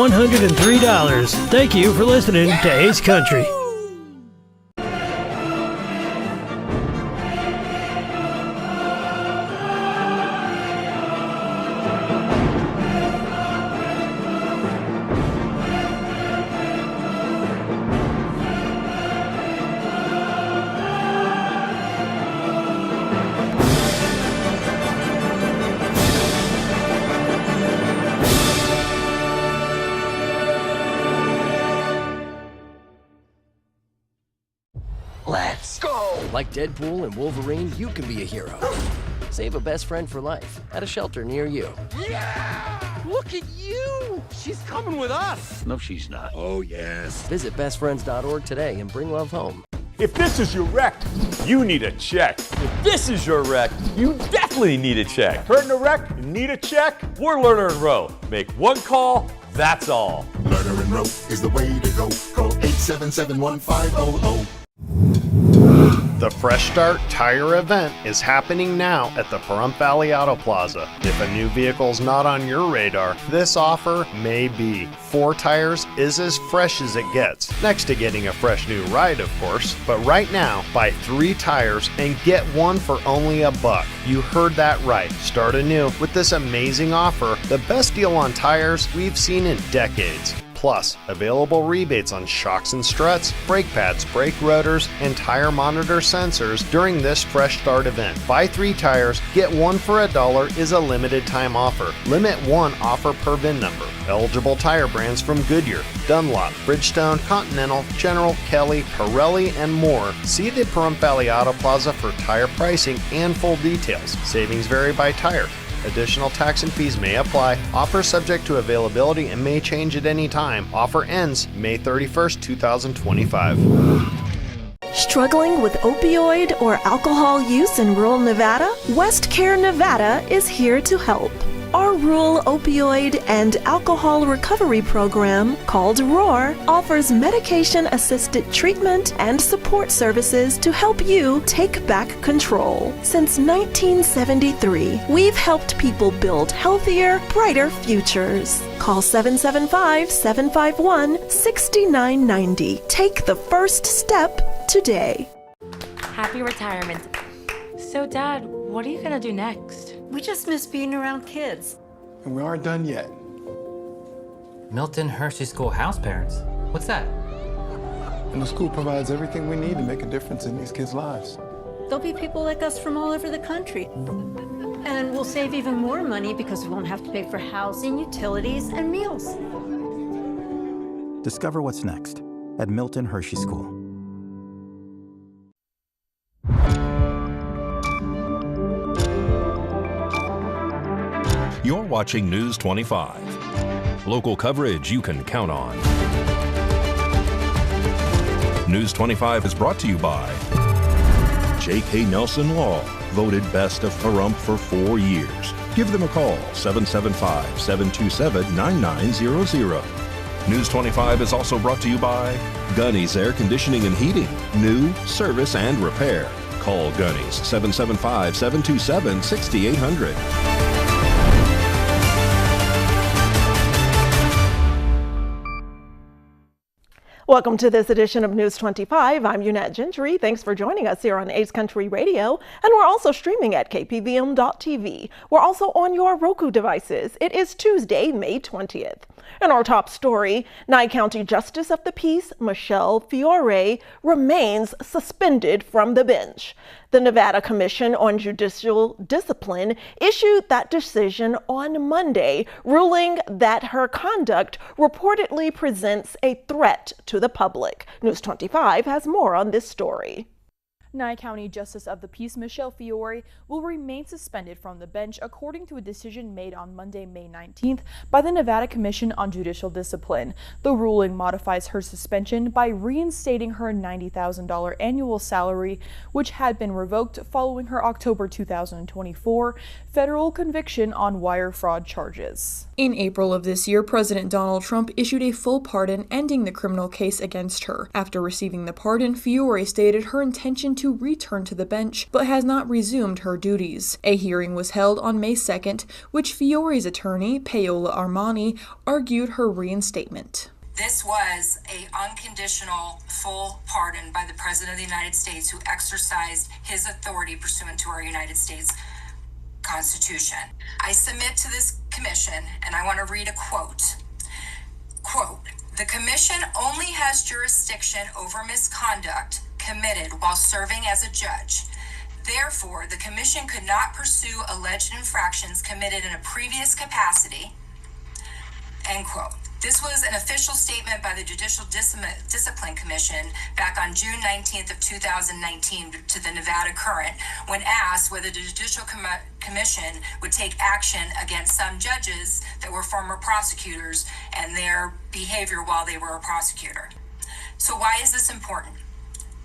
$103. Thank you for listening to Ace Country. Let's go! Like Deadpool and Wolverine, you can be a hero. Save a best friend for life at a shelter near you. Yeah! Look at you! She's coming with us! No, she's not. Oh, yes. Visit bestfriends.org today and bring love home. If this is your wreck, you need a check. If this is your wreck, you definitely need a check. Hurt in a wreck? Need a check? We're Lerner and Rowe. Make one call, that's all. Lerner and Rowe is the way to go. Call 877-1500. The Fresh Start Tire event is happening now at the Pahrump Valley Auto Plaza. If a new vehicle's not on your radar, this offer may be. 4 tires is as fresh as it gets, next to getting a fresh new ride, of course. But right now, buy 3 tires and get 1 for only $1. You heard that right. Start anew with this amazing offer, the best deal on tires we've seen in decades. Plus, available rebates on shocks and struts, brake pads, brake rotors, and tire monitor sensors during this Fresh Start event. Buy 3 tires, get 1 for $1 is a limited time offer. Limit 1 offer per VIN number. Eligible tire brands from Goodyear, Dunlop, Bridgestone, Continental, General, Kelly, Pirelli, and more. See the Pahrump Valley Auto Plaza for tire pricing and full details. Savings vary by tire. Additional tax and fees may apply. Offer subject to availability and may change at any time. Offer ends May 31st, 2025. Struggling with opioid or alcohol use in rural Nevada? West Care Nevada is here to help. Our rural opioid and alcohol recovery program, called ROAR, offers medication-assisted treatment and support services to help you take back control. Since 1973, we've helped people build healthier, brighter futures. Call 775-751-6990. Take the first step today. Happy retirement. So, Dad, what are you gonna do next? We just miss being around kids. And we aren't done yet. Milton Hershey School house parents? What's that? And the school provides everything we need to make a difference in these kids' lives. There'll be people like us from all over the country. And we'll save even more money because we won't have to pay for housing, utilities, and meals. Discover what's next at Milton Hershey School. You're watching News 25. Local coverage you can count on. News 25 is brought to you by J.K. Nelson Law, voted best of Pahrump for 4 years. Give them a call, 775-727-9900. News 25 is also brought to you by Gunny's Air Conditioning and Heating, new, service, and repair. Call Gunny's, 775-727-6800. Welcome to this edition of News 25. I'm Unette Gentry. Thanks for joining us here on Ace Country Radio. And we're also streaming at KPVM-TV. We're also on your Roku devices. It is Tuesday, May 20th. In our top story, Nye County Justice of the Peace Michelle Fiore remains suspended from the bench. The Nevada Commission on Judicial Discipline issued that decision on Monday, ruling that her conduct reportedly presents a threat to the public. News 25 has more on this story. Nye County Justice of the Peace Michelle Fiore will remain suspended from the bench according to a decision made on Monday, May 19th by the Nevada Commission on Judicial Discipline. The ruling modifies her suspension by reinstating her $90,000 annual salary, which had been revoked following her October 2024 federal conviction on wire fraud charges. In April of this year, President Donald Trump issued a full pardon ending the criminal case against her. After receiving the pardon, Fiore stated her intention to return to the bench but has not resumed her duties. A hearing was held on May 2nd, which Fiore's attorney, Paola Armani, argued her reinstatement. This was an unconditional full pardon by the President of the United States, who exercised his authority pursuant to our United States Constitution. I submit to this commission, and I want to read a quote. Quote, "The commission only has jurisdiction over misconduct committed while serving as a judge. Therefore, the commission could not pursue alleged infractions committed in a previous capacity." End quote. This was an official statement by the Judicial Discipline Commission back on June 19th of 2019 to the Nevada Current, when asked whether the Judicial Commission would take action against some judges that were former prosecutors and their behavior while they were a prosecutor. So why is this important?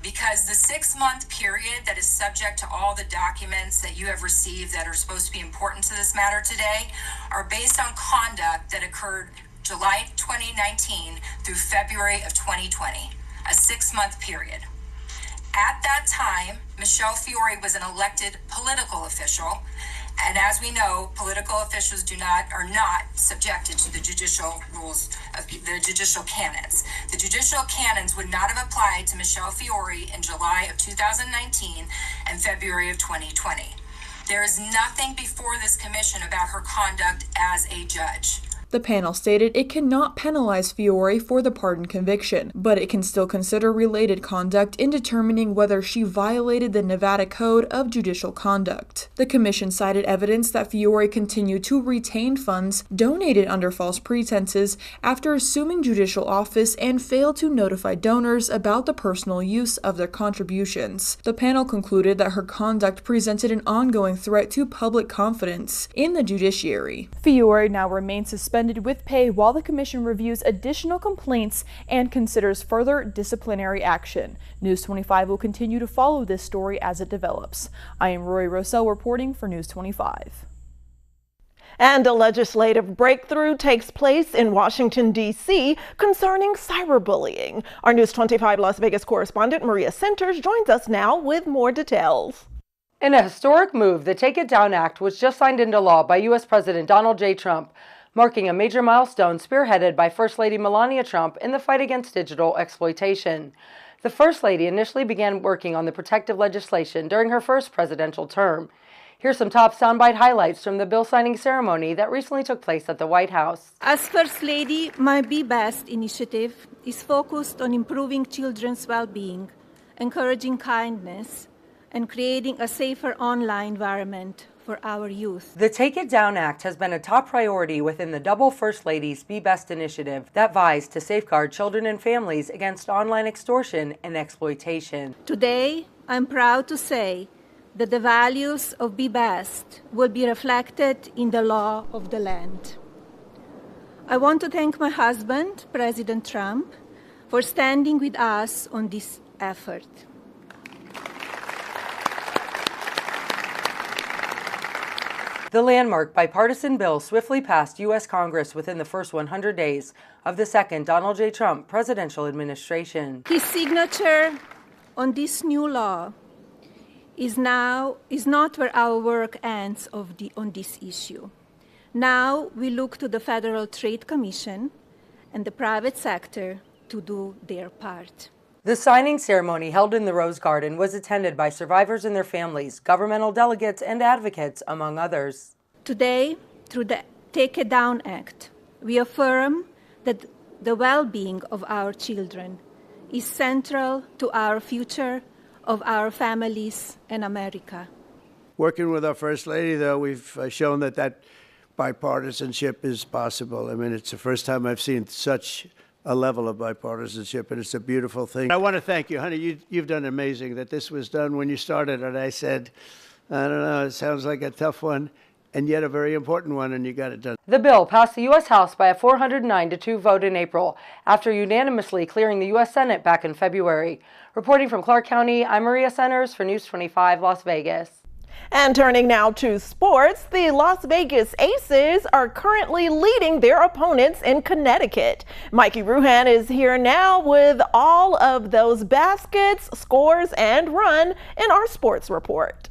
Because the 6-month period that is subject to all the documents that you have received that are supposed to be important to this matter today are based on conduct that occurred July 2019 through February of 2020, a 6-month period. At that time, Michelle Fiore was an elected political official, and as we know, political officials are not subjected to the judicial rules of the judicial canons. The judicial canons would not have applied to Michelle Fiore in July of 2019 and February of 2020. There is nothing before this commission about her conduct as a judge. The panel stated it cannot penalize Fiore for the pardon conviction, but it can still consider related conduct in determining whether she violated the Nevada Code of Judicial Conduct. The commission cited evidence that Fiore continued to retain funds donated under false pretenses after assuming judicial office and failed to notify donors about the personal use of their contributions. The panel concluded that her conduct presented an ongoing threat to public confidence in the judiciary. Fiore now remains suspended with pay while the commission reviews additional complaints and considers further disciplinary action. News 25 will continue to follow this story as it develops. I am Rory Rossell reporting for News 25. And a legislative breakthrough takes place in Washington, D.C. concerning cyberbullying. Our News 25 Las Vegas correspondent Maria Centers joins us now with more details. In a historic move, the Take It Down Act was just signed into law by U.S. President Donald J. Trump, marking a major milestone spearheaded by First Lady Melania Trump in the fight against digital exploitation. The First Lady initially began working on the protective legislation during her first presidential term. Here's some top soundbite highlights from the bill signing ceremony that recently took place at the White House. As First Lady, my Be Best initiative is focused on improving children's well-being, encouraging kindness, and creating a safer online environment for our youth. The Take It Down Act has been a top priority within the double First Lady's Be Best initiative that vies to safeguard children and families against online extortion and exploitation. Today, I'm proud to say that the values of Be Best will be reflected in the law of the land. I want to thank my husband, President Trump, for standing with us on this effort. The landmark bipartisan bill swiftly passed U.S. Congress within the first 100 days of the second Donald J. Trump presidential administration. His signature on this new law is not where our work ends on this issue. Now we look to the Federal Trade Commission and the private sector to do their part. The signing ceremony held in the Rose Garden was attended by survivors and their families, governmental delegates, and advocates, among others. Today, through the Take It Down Act, we affirm that the well-being of our children is central to our future, of our families, and America. Working with our First Lady, though, we've shown that bipartisanship is possible. I mean, it's the first time I've seen such a level of bipartisanship, and it's a beautiful thing. I want to thank you, honey. You've done amazing that this was done when you started, and I said, I don't know, it sounds like a tough one, and yet a very important one, and you got it done. The bill passed the U.S. House by a 409-2 vote in April, after unanimously clearing the U.S. Senate back in February. Reporting from Clark County, I'm Maria Centers for News 25 Las Vegas. And turning now to sports, the Las Vegas Aces are currently leading their opponents in Connecticut. Mikey Ruhan is here now with all of those baskets, scores, and run in our sports report.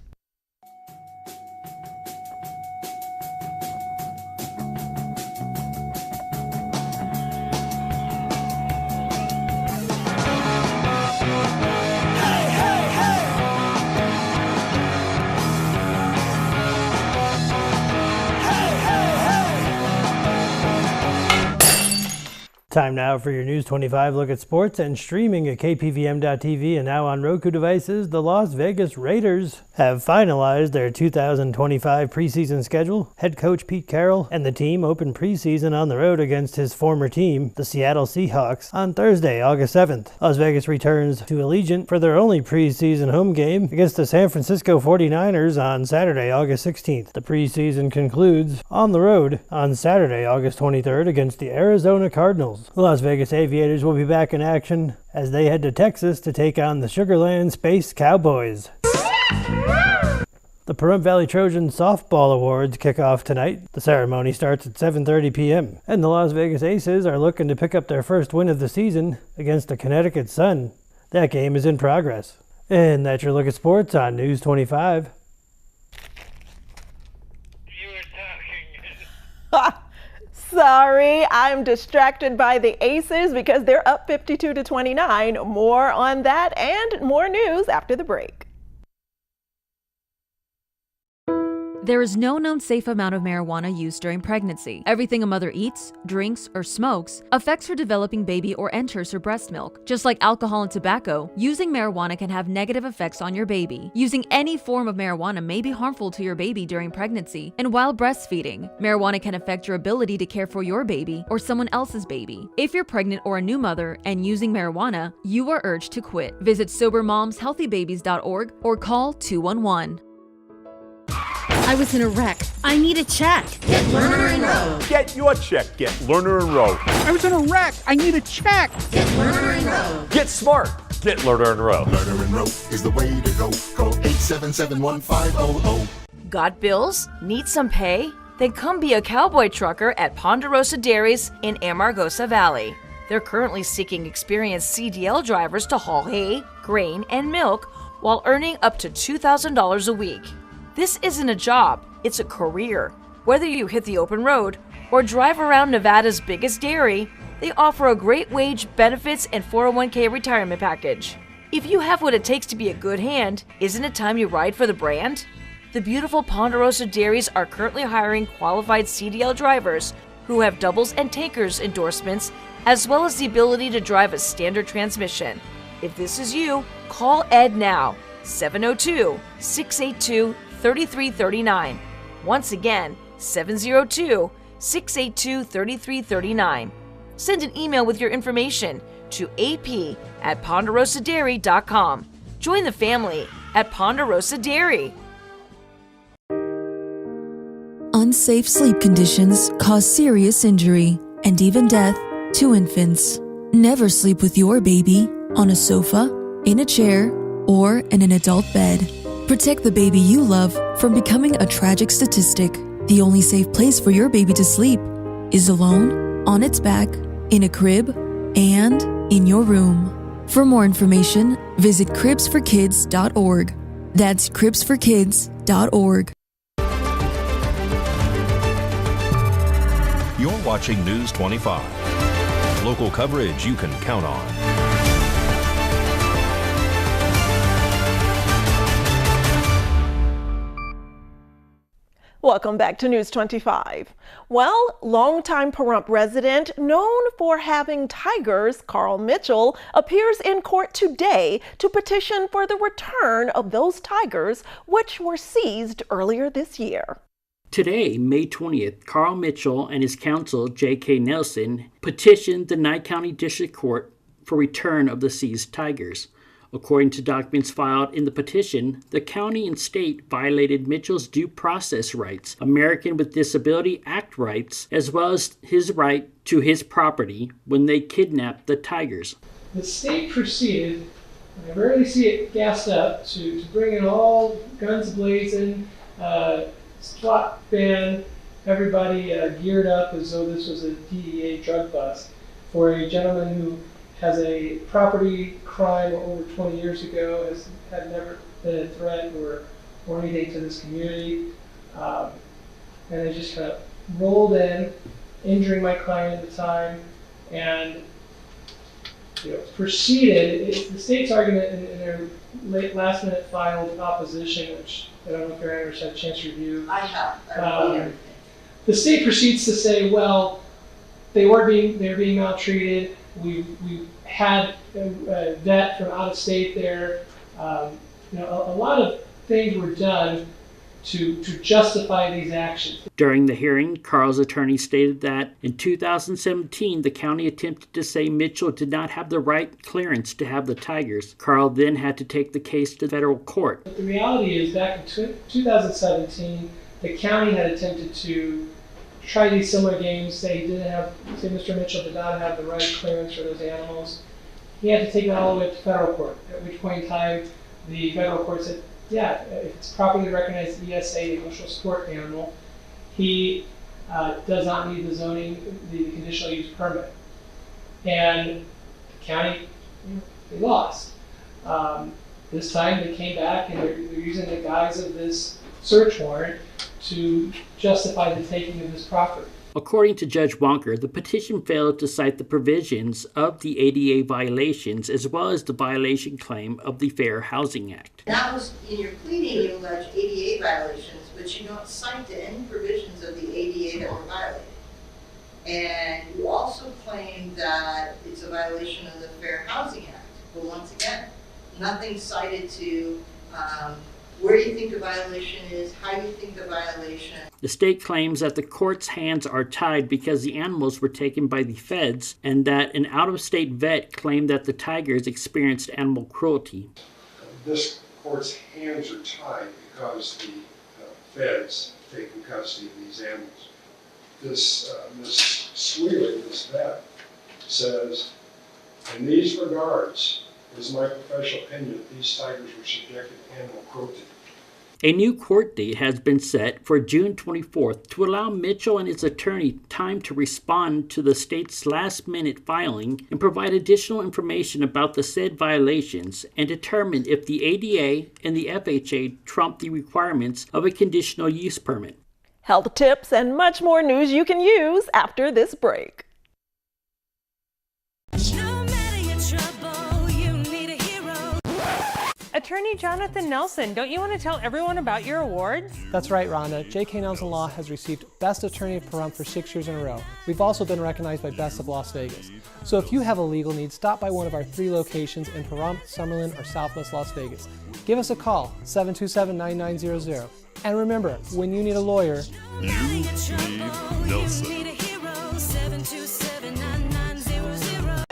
Time now for your News 25 look at sports and streaming at KPVM.TV and now on Roku devices. The Las Vegas Raiders have finalized their 2025 preseason schedule. Head coach Pete Carroll and the team opened preseason on the road against his former team, the Seattle Seahawks, on Thursday, August 7th. Las Vegas returns to Allegiant for their only preseason home game against the San Francisco 49ers on Saturday, August 16th. The preseason concludes on the road on Saturday, August 23rd against the Arizona Cardinals. The Las Vegas Aviators will be back in action as they head to Texas to take on the Sugarland Space Cowboys. The Pahrump Valley Trojans Softball Awards kick off tonight. The ceremony starts at 7:30 p.m. And the Las Vegas Aces are looking to pick up their first win of the season against the Connecticut Sun. That game is in progress. And that's your look at sports on News 25. Sorry, I'm distracted by the Aces because they're up 52-29. More on that and more news after the break. There is no known safe amount of marijuana used during pregnancy. Everything a mother eats, drinks, or smokes affects her developing baby or enters her breast milk. Just like alcohol and tobacco, using marijuana can have negative effects on your baby. Using any form of marijuana may be harmful to your baby during pregnancy and while breastfeeding. Marijuana can affect your ability to care for your baby or someone else's baby. If you're pregnant or a new mother and using marijuana, you are urged to quit. Visit SoberMomsHealthyBabies.org or call 211. I was in a wreck. I need a check. Get Lerner & Rowe. Get your check. Get Lerner & Rowe. I was in a wreck. I need a check. Get Lerner & Rowe. Get smart. Get Lerner & Rowe. Lerner & Rowe is the way to go. Call 877-1500. Got bills? Need some pay? Then come be a cowboy trucker at Ponderosa Dairies in Amargosa Valley. They're currently seeking experienced CDL drivers to haul hay, grain, and milk while earning up to $2,000 a week. This isn't a job, it's a career. Whether you hit the open road or drive around Nevada's biggest dairy, they offer a great wage, benefits, and 401k retirement package. If you have what it takes to be a good hand, isn't it time you ride for the brand? The beautiful Ponderosa Dairies are currently hiring qualified CDL drivers who have doubles and tankers endorsements, as well as the ability to drive a standard transmission. If this is you, call Ed now, 702-682-3339. Once again, 702-682-3339. Send an email with your information to ap@ponderosadairy.com. Join the family at Ponderosa Dairy. Unsafe sleep conditions cause serious injury and even death to infants. Never sleep with your baby on a sofa, in a chair, or in an adult bed. Protect the baby you love from becoming a tragic statistic. The only safe place for your baby to sleep is alone, on its back, in a crib, and in your room. For more information, visit cribsforkids.org. That's cribsforkids.org. You're watching News 25. Local coverage you can count on. Welcome back to News 25. Well, longtime Pahrump resident known for having tigers, Carl Mitchell, appears in court today to petition for the return of those tigers, which were seized earlier this year. Today, May 20th, Carl Mitchell and his counsel, J.K. Nelson, petitioned the Nye County District Court for return of the seized tigers. According to documents filed in the petition, the county and state violated Mitchell's due process rights, American with Disability Act rights, as well as his right to his property when they kidnapped the tigers. The state proceeded I rarely see it gassed up to bring in all guns blazing, SWAT band, everybody geared up as though this was a DEA drug bust for a gentleman who has a property crime over 20 years ago, had never been a threat or anything to this community, and they just kind of rolled in, injuring my client at the time, and proceeded. The state's argument in their last minute filed opposition, which I don't know if your honors had a chance to review. I have. The state proceeds to say, well, they were being maltreated. We had a vet from out of state there. A lot of things were done to justify these actions. During the hearing, Carl's attorney stated that in 2017, the county attempted to say Mitchell did not have the right clearance to have the tigers. Carl then had to take the case to federal court. But the reality is, back in 2017, the county had attempted to try these similar games, say Mr. Mitchell did not have the right clearance for those animals. He had to take that all the way to federal court, at which point in time, the federal court said, yeah, if it's properly recognized ESA, the emotional support animal, he does not need the zoning, the conditional use permit. And the county, they lost. This time they came back and they're using the guise of this search warrant to justify the taking of this property. According to Judge Wonker, the petition failed to cite the provisions of the ADA violations as well as the violation claim of the Fair Housing Act. That was in your pleading, you allege ADA violations, but you don't cite to any provisions of the ADA that were violated. And you also claim that it's a violation of the Fair Housing Act. But once again, nothing cited to where you think the violation is, how you think the violation. The state claims that the court's hands are tied because the animals were taken by the feds and that an out-of-state vet claimed that the tigers experienced animal cruelty. This court's hands are tied because the feds have taken custody of these animals. This Ms. Sweeling, this vet, says, in these regards, it is my professional opinion that these tigers were subjected to animal cruelty. A new court date has been set for June 24th to allow Mitchell and his attorney time to respond to the state's last-minute filing and provide additional information about the said violations and determine if the ADA and the FHA trump the requirements of a conditional use permit. Health tips and much more news you can use after this break. Attorney Jonathan Nelson, don't you want to tell everyone about your awards? That's right, Rhonda. J.K. Nelson Law has received Best Attorney of Pahrump for 6 years in a row. We've also been recognized by Best of Las Vegas. So if you have a legal need, stop by one of our 3 locations in Pahrump, Summerlin, or Southwest Las Vegas. Give us a call, 727-9900. And remember, when you need a lawyer, you need Nelson.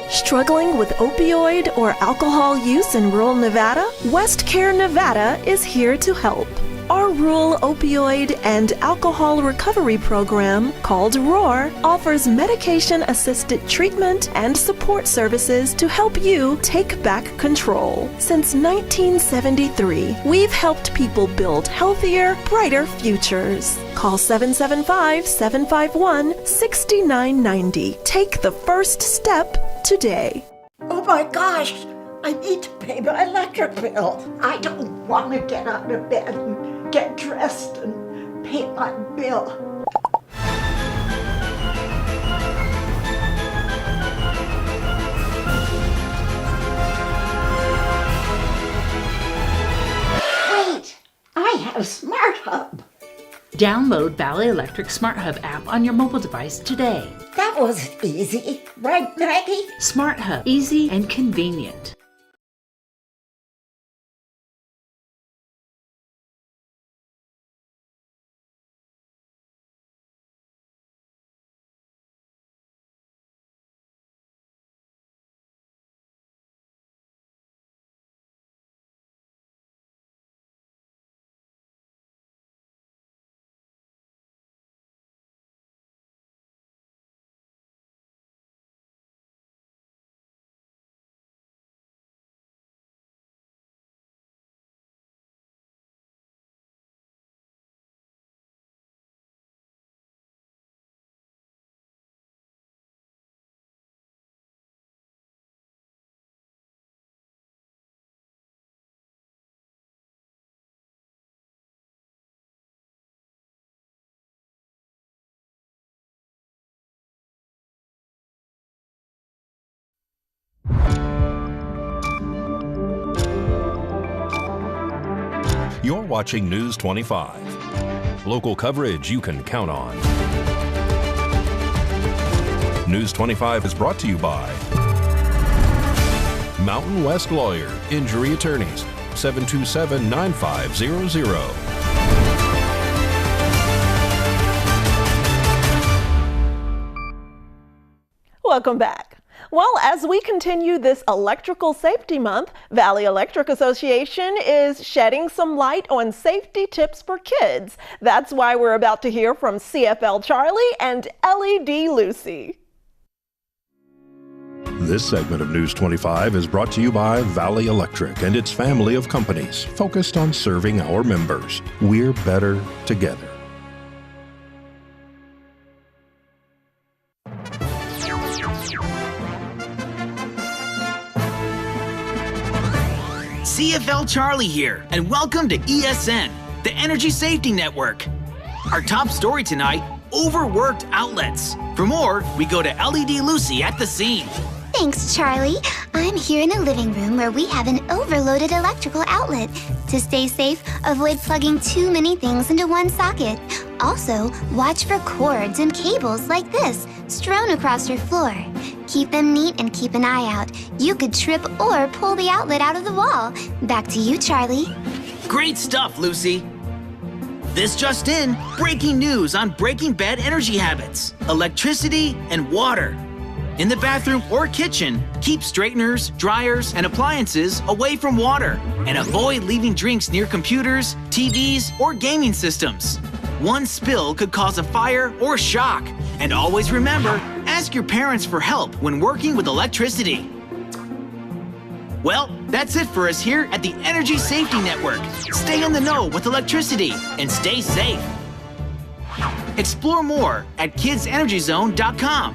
Struggling with opioid or alcohol use in rural Nevada? WestCare Nevada is here to help. Our rural opioid and alcohol recovery program, called ROAR, offers medication-assisted treatment and support services to help you take back control. Since 1973, we've helped people build healthier, brighter futures. Call 775-751-6990. Take the first step today. Oh my gosh, I need to pay my electric bill. I don't want to get out of bed and get dressed and pay my bill. Wait, I have Smart Hub. Download Valley Electric Smart Hub app on your mobile device today. That was easy, right, Maggie? Smart Hub, easy and convenient. You're watching News 25. Local coverage you can count on. News 25 is brought to you by Mountain West Lawyer, Injury Attorneys, 727-9500. Welcome back. Well, as we continue this Electrical Safety Month, Valley Electric Association is shedding some light on safety tips for kids. That's why we're about to hear from CFL Charlie and LED Lucy. This segment of News 25 is brought to you by Valley Electric and its family of companies focused on serving our members. We're better together. CFL Charlie here, and welcome to ESN, the Energy Safety Network. Our top story tonight, overworked outlets. For more, we go to LED Lucy at the scene. Thanks, Charlie. I'm here in the living room where we have an overloaded electrical outlet. To stay safe, avoid plugging too many things into one socket. Also, watch for cords and cables like this strewn across your floor. Keep them neat and keep an eye out. You could trip or pull the outlet out of the wall. Back to you, Charlie. Great stuff, Lucy. This just in, breaking news on breaking bad energy habits, electricity, and water. In the bathroom or kitchen, keep straighteners, dryers, and appliances away from water, and avoid leaving drinks near computers, TVs, or gaming systems. One spill could cause a fire or shock. And always remember, ask your parents for help when working with electricity. Well, that's it for us here at the Energy Safety Network. Stay in the know with electricity and stay safe. Explore more at kidsenergyzone.com.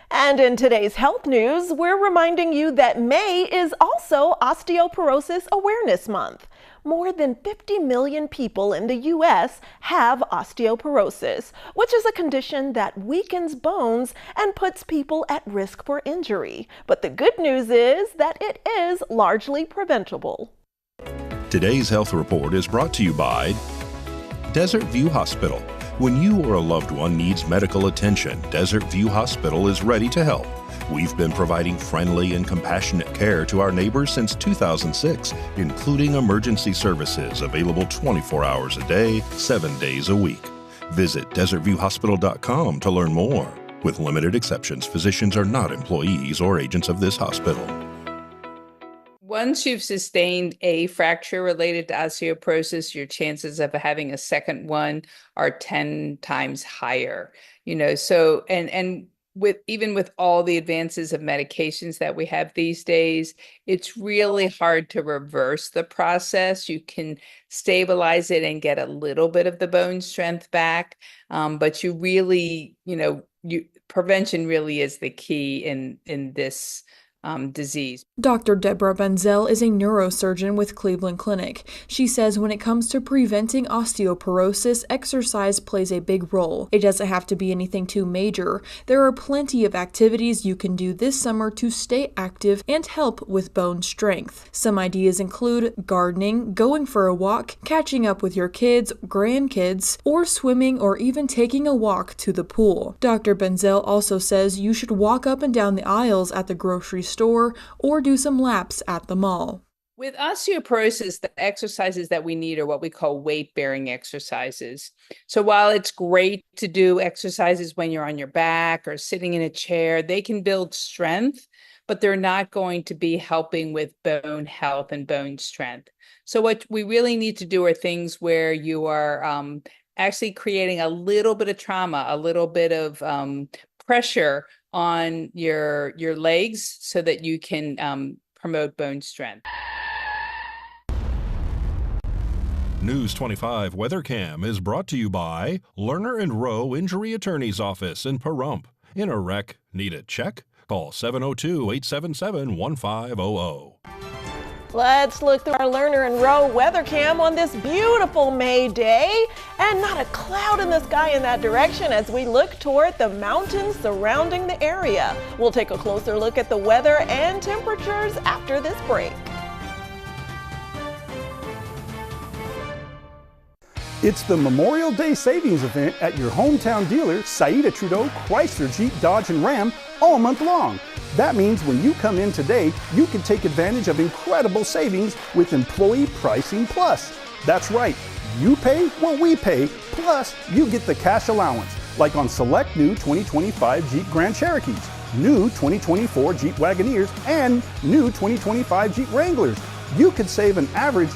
And in today's health news, we're reminding you that May is also Osteoporosis Awareness Month. More than 50 million people in the U.S. have osteoporosis, which is a condition that weakens bones and puts people at risk for injury. But the good news is that it is largely preventable. Today's health report is brought to you by Desert View Hospital. When you or a loved one needs medical attention, Desert View Hospital is ready to help. We've been providing friendly and compassionate care to our neighbors since 2006, including emergency services available 24 hours a day, 7 days a week. Visit desertviewhospital.com to learn more. With limited exceptions, physicians are not employees or agents of this hospital. Once you've sustained a fracture related to osteoporosis, your chances of having a second one are 10 times higher. So even with all the advances of medications that we have these days, it's really hard to reverse the process. You can stabilize it and get a little bit of the bone strength back, but you really, prevention really is the key in this disease. Dr. Deborah Benzel is a neurosurgeon with Cleveland Clinic. She says when it comes to preventing osteoporosis, exercise plays a big role. It doesn't have to be anything too major. There are plenty of activities you can do this summer to stay active and help with bone strength. Some ideas include gardening, going for a walk, catching up with your kids, grandkids, or swimming or even taking a walk to the pool. Dr. Benzel also says you should walk up and down the aisles at the grocery store or do some laps at the mall. With osteoporosis, the exercises that we need are what we call weight-bearing exercises. So while it's great to do exercises when you're on your back or sitting in a chair, they can build strength, but they're not going to be helping with bone health and bone strength. So what we really need to do are things where you are actually creating a little bit of trauma, a little bit of pressure on your legs so that you can promote bone strength. News 25 WeatherCam is brought to you by Lerner and Rowe Injury Attorney's Office in Pahrump. In a wreck, need a check? Call 702-877-1500. Let's look through our Learner and Row weather cam on this beautiful May day, and not a cloud in the sky in that direction as we look toward the mountains surrounding the area. We'll take a closer look at the weather and temperatures after this break. It's the Memorial Day Savings Event at your hometown dealer, Saida Trudeau, Chrysler, Jeep, Dodge, and Ram, all month long. That means when you come in today, you can take advantage of incredible savings with Employee Pricing Plus. That's right, you pay what we pay, plus you get the cash allowance, like on select new 2025 Jeep Grand Cherokees, new 2024 Jeep Wagoneers, and new 2025 Jeep Wranglers. You could save an average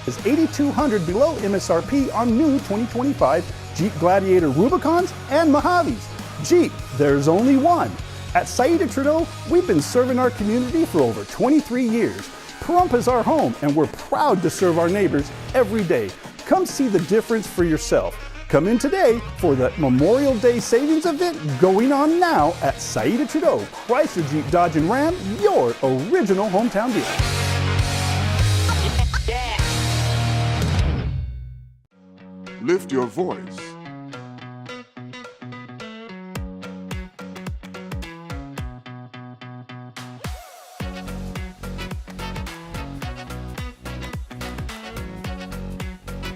is $8,200 below MSRP on new 2025 Jeep Gladiator Rubicons and Mojaves. Jeep, there's only one. At Saida Trudeau, we've been serving our community for over 23 years. Pahrump is our home, and we're proud to serve our neighbors every day. Come see the difference for yourself. Come in today for the Memorial Day Savings Event going on now at Saida Trudeau, Chrysler, Jeep, Dodge, and Ram, your original hometown dealer. Lift your voice.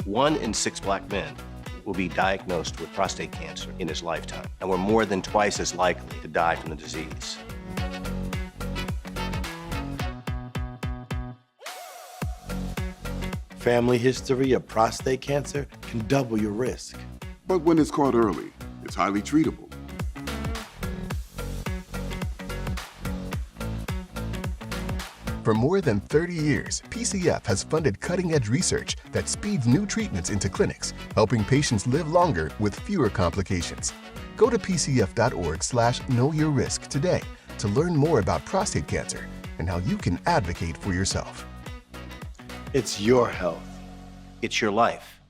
One in 6 black men will be diagnosed with prostate cancer in his lifetime, and we're more than twice as likely to die from the disease. Family history of prostate cancer can double your risk. But when it's caught early, it's highly treatable. For more than 30 years, PCF has funded cutting-edge research that speeds new treatments into clinics, helping patients live longer with fewer complications. Go to pcf.org/knowyourrisk today to learn more about prostate cancer and how you can advocate for yourself. It's your health. It's your life.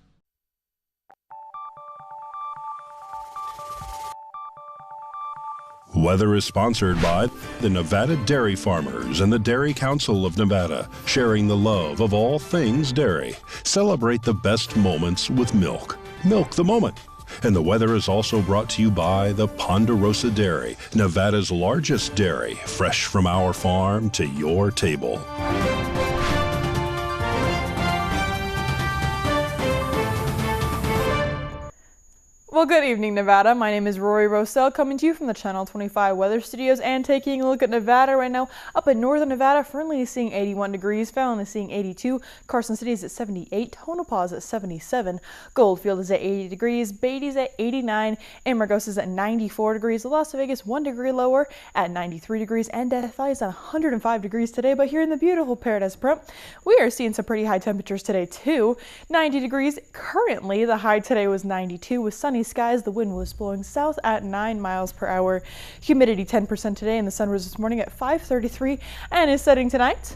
Weather is sponsored by the Nevada Dairy Farmers and the Dairy Council of Nevada, sharing the love of all things dairy. Celebrate the best moments with milk. Milk the moment. And the weather is also brought to you by the Ponderosa Dairy, Nevada's largest dairy, fresh from our farm to your table. Well, good evening, Nevada. My name is Rory Rossell, coming to you from the Channel 25 Weather Studios and taking a look at Nevada right now. Up in northern Nevada, Fernley is seeing 81 degrees, Fallon is seeing 82, Carson City is at 78, Tonopah is at 77, Goldfield is at 80 degrees, Beatty's at 89, Amargosa is at 94 degrees, Las Vegas 1 degree lower at 93 degrees, and Death Valley is at 105 degrees today. But here in the beautiful Paradise Pahrump, we are seeing some pretty high temperatures today too. 90 degrees currently, the high today was 92 with sunny skies. The wind was blowing south at 9 miles per hour. Humidity 10% today, and the sun rose this morning at 5:33 and is setting tonight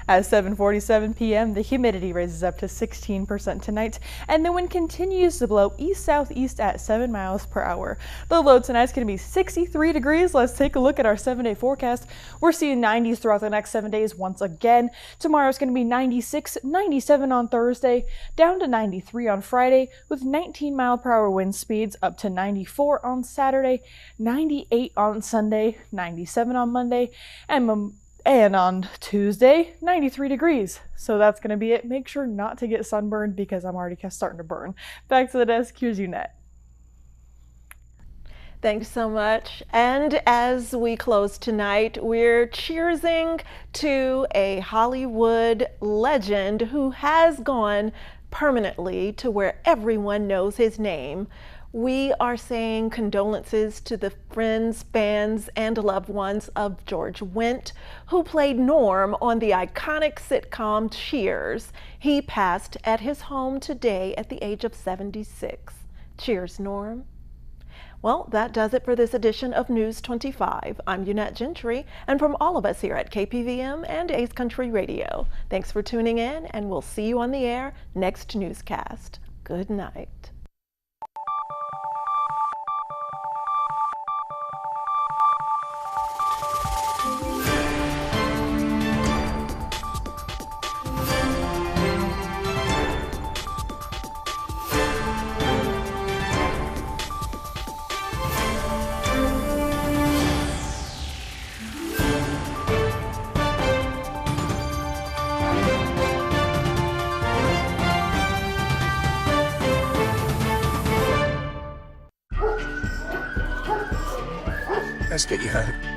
at 7:47 p.m. The humidity raises up to 16% tonight, and the wind continues to blow east-southeast at 7 miles per hour. The low tonight is going to be 63 degrees. Let's take a look at our 7-day forecast. We're seeing 90s throughout the next 7 days once again. Tomorrow is going to be 96, 97 on Thursday, down to 93 on Friday, with 19 mile per hour wind speeds, up to 94 on Saturday, 98 on Sunday, 97 on Monday, and on Tuesday, 93 degrees. So that's going to be it. Make sure not to get sunburned because I'm already starting to burn. Back to the desk. Here's Unette. Thanks so much. And as we close tonight, we're cheersing to a Hollywood legend who has gone permanently to where everyone knows his name. We are saying condolences to the friends, fans, and loved ones of George Wendt, who played Norm on the iconic sitcom Cheers. He passed at his home today at the age of 76. Cheers, Norm. Well, that does it for this edition of News 25. I'm Unette Gentry, and from all of us here at KPVM and Ace Country Radio, thanks for tuning in, and we'll see you on the air next newscast. Good night. Let's get you home.